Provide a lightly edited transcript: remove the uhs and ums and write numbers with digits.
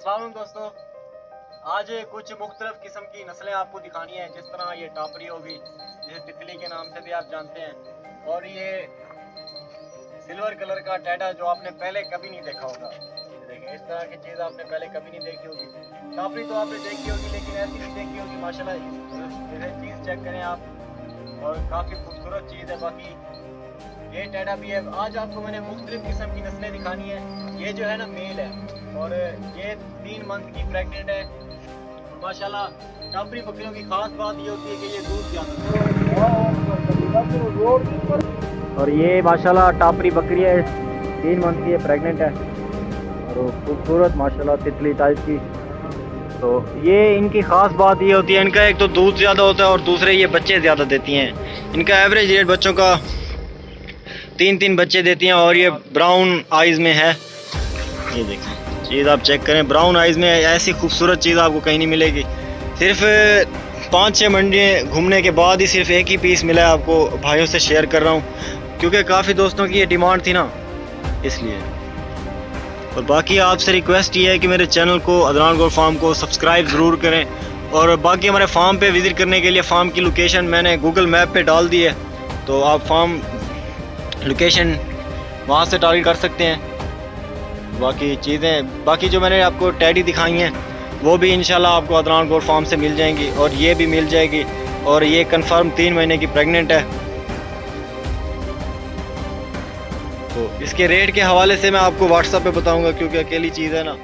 अस्सलाम वालेकुम दोस्तों, आज कुछ मुख्तलिफ किस्म की नस्लें आपको दिखानी है। जिस तरह ये टापरी होगी, जिसे तितली के नाम से भी आप जानते हैं, और ये सिल्वर कलर का टैडा जो आपने पहले कभी नहीं देखा होगा। देखिए, इस तरह की चीज़ आपने पहले कभी नहीं देखी होगी। टापरी तो आपने देखी होगी, लेकिन ऐसी नहीं देखी होगी माशाल्लाह। ये चीज़ चेक करें आप, और काफ़ी खूबसूरत चीज़ है। बाकी ये टैडा भी है। आज आपको मैंने मुख्तलिफ किस्म की नस्लें दिखानी है। ये जो है ना मेल है, और ये 3 मंथ की प्रेग्नेंट है। माशाल्लाह टापरी बकरियों की खास बात ये होती है कि ये दूध ज्यादा, और ये माशाल्लाह टापरी बकरी है, 3 मंथ की है, प्रेग्नेंट है, और खूबसूरत माशाल्लाह तितली टाइप की। तो ये इनकी ख़ास बात ये होती है, इनका एक तो दूध ज़्यादा होता है, और दूसरे ये बच्चे ज़्यादा देती हैं। इनका एवरेज रेट बच्चों का 3 बच्चे देती हैं, और ये ब्राउन आइज़ में है। ये देखें चीज़ आप चेक करें, ब्राउन आइज़ में ऐसी खूबसूरत चीज़ आपको कहीं नहीं मिलेगी। सिर्फ 5-6 मंडियाँ घूमने के बाद ही सिर्फ एक ही पीस मिला है। आपको भाइयों से शेयर कर रहा हूँ, क्योंकि काफ़ी दोस्तों की ये डिमांड थी ना, इसलिए। और बाकी आपसे रिक्वेस्ट ये है कि मेरे चैनल को, अदनान गोल्ड फार्म को सब्सक्राइब ज़रूर करें। और बाकी हमारे फार्म पे विज़िट करने के लिए फार्म की लोकेशन मैंने गूगल मैप पे डाल दी है, तो आप फार्म लोकेशन वहाँ से टारगेट कर सकते हैं। बाकी चीज़ें, बाकी जो मैंने आपको टैडी दिखाई हैं वो भी इंशाल्लाह आपको अदनान गोल्ड फार्म से मिल जाएंगी, और ये भी मिल जाएगी। और ये कंफर्म 3 महीने की प्रेग्नेंट है। तो इसके रेट के हवाले से मैं आपको व्हाट्सएप पे बताऊंगा, क्योंकि अकेली चीज़ है ना।